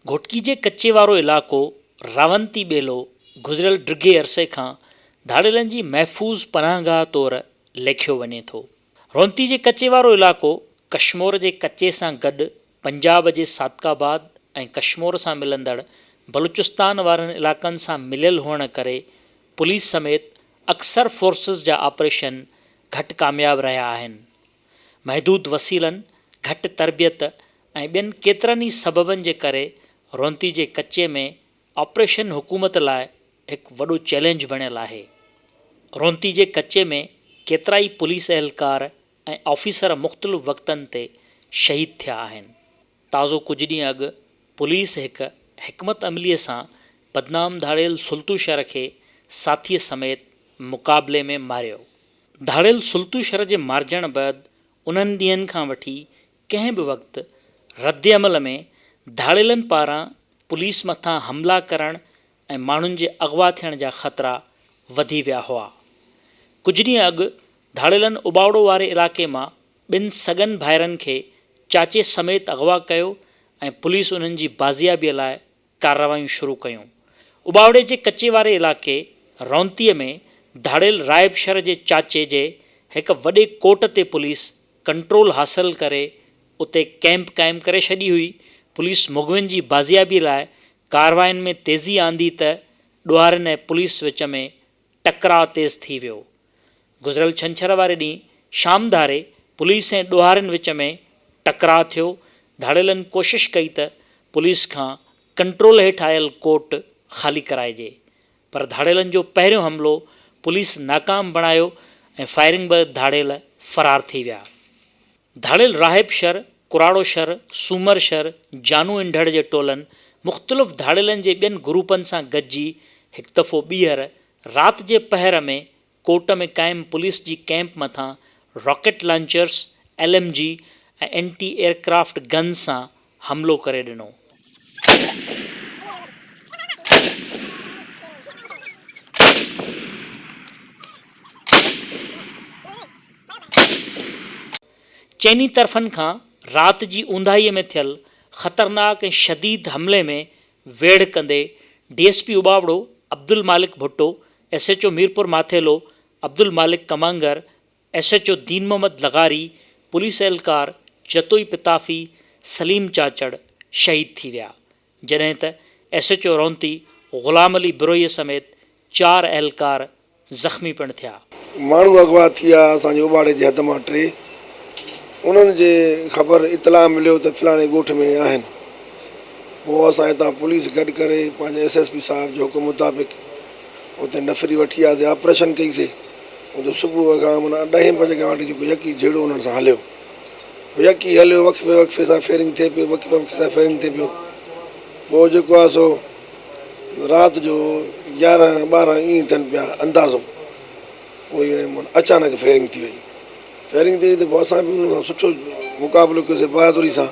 घोटकी जे कच्चे वारो इलाइक़ो रावंती ॿेलो गुज़िरियल ड्रिघे अरसे खां धाड़ेलनि जी महफ़ूज़ पनाहगाह तौरु लेखियो वञे थो। रोंती जे कच्चे वारो इलाइक़ो कश्मीर जे कच्चे सां गॾु पंजाब जे सादकाबाद ऐं कश्मीर सां मिलंदड़ बलूचिस्तान वारनि इलाइक़नि सां मिलियल हुअण करे पुलिस समेत अक्सर फोर्सिस जा ऑपरेशन घटि कामयाब रहिया आहिनि। महदूद वसीलनि, घटि तरबियत ऐं ॿियनि केतिरनि ई सबबनि जे करे रोंती जे कच्चे में ऑपरेशन हुकूमत लाइ हिकु वॾो चैलेंज बणियल आहे। रोंती जे कच्चे में केतिरा ई पुलिस अहलकार ऐं ऑफिसर मुख़्तलिफ़ वक़्तनि ते शहीद थिया आहिनि। ताज़ो कुझु ॾींहं अॻु पुलिस हिकु हिकमत अमलीअ सां बदनाम धाड़ेल सुल्तू शर खे साथीअ समेत मुक़ाबले में मारियो। धाड़ेल सुल्तू शर जे मारजण बैदि उन्हनि ॾींहंनि खां वठी कंहिं बि वक़्तु रद्द अमल में धाड़ेलनि पारां पुलिस मथां हमला करण ऐं माण्हुनि जे अगवा थियण जा ख़तरा वधी विया हुआ। कुझु ॾींहं अॻु धाड़ेलनि उबावड़ो वारे इलाइक़े मां 2 सगन भाइरनि खे चाचे समेत अगवा कयो ऐं पुलिस उन्हनि जी बाज़ियाबीअ लाइ कार्रवायूं शुरू कयूं। उबावड़े जे कच्चे वारे इलाइक़े रोंतीअ में धाड़ेल रायब शर जे चाचे जे हिकु वॾे कोट ते पुलिस कंट्रोल हासिल करे उते कैंप क़ाइमु करे छॾी हुई। पुलिस मुग़विन जी बाज़ियाबीअ लाइ कार्रवायुनि में तेज़ी आंदी त ॾुआरनि ऐं पुलिस विच में टकराव तेज़ थी वियो। गुज़िरियल छंछर वारे ॾींहुं शाम धारे पुलिस ऐं ॾुआरनि विच में टकराव थियो। धाड़ेलनि कोशिशि कई त पुलिस खां कंट्रोल हेठि आयल कोर्ट ख़ाली कराइजे, पर धाड़ेलनि जो पहिरियों हमिलो पुलिस नाकाम बणायो ऐं फायरिंग बैदि धाड़ेल फ़रार थी विया। धाड़ेल राहिब शर, कुराड़ो शर, सूमर शर, जानू इंढड़ जे टोलनि मुख़्तलिफ़ धाड़ेलनि जे ॿियनि ग्रुपनि सां गॾिजी हिकु दफ़ो ॿीहर राति जे पहर में कोट में क़ाइमु पुलिस जी कैंप मथां रॉकेट लॉन्चर्स, LMG ऐं एंटी एयरक्राफ्ट गन सां हमिलो करे ॾिनो। चइनी तरफ़नि खां राति जी ऊंदाहीअ में थियल ख़तरनाक ऐं शदीद हमले में वेढ़ कंदे DSP उबावड़ो अब्दुल मालिक भुट्टो, SHO मीरपुर माथेलो अब्दुल मालिक कमांगर, SHO दीन मोहम्मद लगारी, पुलिस एहलकार जतोई पिताफ़ी, सलीम चाचड़ शहीद थी विया, जॾहिं त SHO रोंती ग़ुलाम अली बिरोईअ समेत 4 एहलकार ज़ख़्मी पिणु थिया। माण्हू अगवा थिया असांजे उबाड़े जे हद मां 3, उन्हनि जे ख़बर इतला मिलियो त फलाणे ॻोठ में आहिनि। पोइ असां हितां पुलिस गॾु करे पंहिंजे SSP साहिब जो हुकुम मुताबिक़ उते नफ़री वठी वियासीं, ऑपरेशन कईसीं। उते सुबुह खां माना 10 बजे खां वठी जेको यकी जहिड़ो उन्हनि सां हलियो, यकी हलियो, वक़्फ़े वक़्फ़े सां फेरिंग थिए पियो, वक़्फ़े वक़्फ़े सां फेरिंग थिए पियो। पोइ जेको आहे सो राति जो 11-12 ईअं थियनि पिया अंदाज़ो, पोइ अचानक फेरिंग थी वई। फेरिंग थी त पोइ असां बि उन सां सुठो मुक़ाबिलो कयोसीं बहादुरी सां।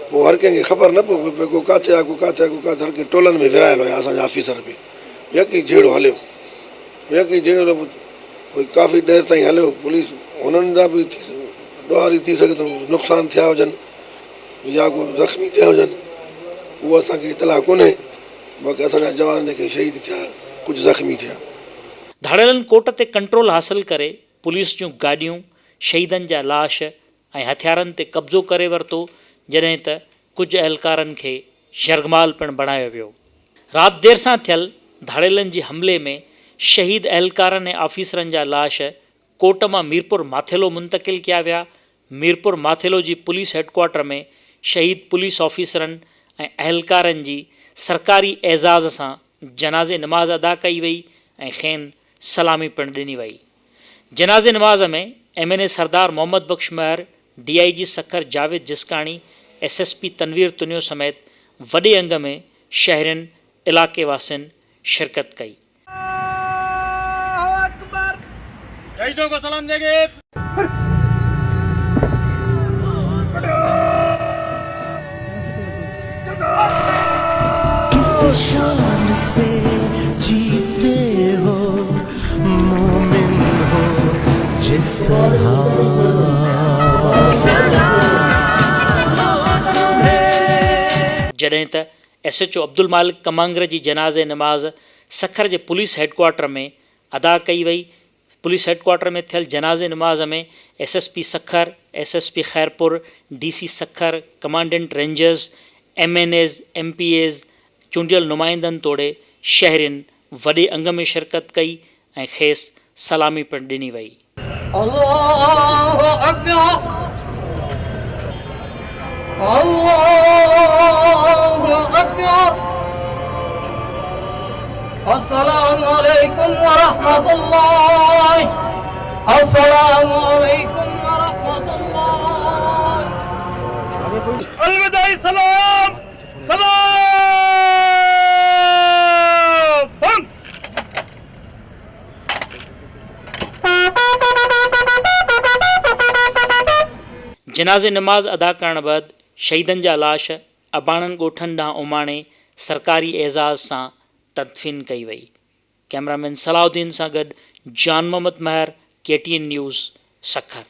पोइ हर कंहिंखे ख़बर न पियो को किथे आहे, को किथे आहे, को किथे, हर कंहिं टोलनि में विरायल हुया असांजा ऑफिसर बि। यकी जहिड़ो हलियो, यकी जहिड़ो कोई काफ़ी देरि ताईं हलियो। पुलिस हुननि जा बि ॾुआरी थी सघे थो नुक़सान थिया हुजनि या को ज़ख़्मी थिया हुजनि, उहो असांखे इतला कोन्हे। बाक़ी असांजा जवान जेके शहीद थिया, कुझु ज़ख़्मी थिया। धाड़ेलनि कोट ते कंट्रोल हासिल करे पुलिस जूं गाॾियूं, शहीदनि जा लाश ऐं हथियारनि ते कब्ज़ो करे वरितो, जॾहिं त कुझु अहलकारनि खे यरगमाल पिणु बणायो वियो। राति देरि सां थियल धाड़ेलनि जे हमले में शहीद अहलकारनि ऐं ऑफिसरनि जा लाश कोट मां मीरपुर माथेलो मुंतक़िल कया विया। मीरपुर माथेलो जी पुलिस हेडक्वार्टर में शहीद पुलिस ऑफिसरनि ऐं अहलकारनि जी सरकारी एज़ाज़ सां जनाज़े नमाज़ अदा कई वई ऐं खेनि सलामी पिणु ॾिनी वई। जनाज़े नमाज़ में MNA सरदार मोहम्मद बख्श महर, DIG सखर जावेद जिसकाणी, SSP तनवीर तुनियो समेत वॾे अंग में शहरनि इलाइक़े वासियुनि शिरकत कई। को सलाम देंगे। किस शान से जीते हो मोमिन हो जिस तरह जॾहिं त SHO अब्दुल मालिक कमांगर जी जनाज़े नमाज़ सखर जे पुलिस हेडक्वार्टर में अदा कई वई। पुलिस हेडक्वार्टर में थियल जनाज़े नमाज़ में SSP Sukkur, SSP Khairpur, DC Sukkur, commandant rangers, MNAs, MPAs, चूंडियल नुमाइंदनि तोड़े शहरियुनि वॾे अंग में शिरकत कई ऐं खेसि सलामी पिणु ॾिनी वई। अल्लाहु अकबर अल्लाहु अकबर अस्सलामु अलैकुम व रहमतुल्लाह अस्सलामु अलैकुम व रहमतुल्लाह। अलविदाई सलाम सलाम हम। जनाज़े नमाज़ अदा करण बैदि शहीदनि जा लाश अबाणनि ॻोठनि ॾांहुं उमाणे सरकारी एज़ाज़ सां तदफ़ीन कई वई। कैमरामैन सलाउद्दीन सां गॾु जान मोहम्मद महर, KTN न्यूज़, सखर।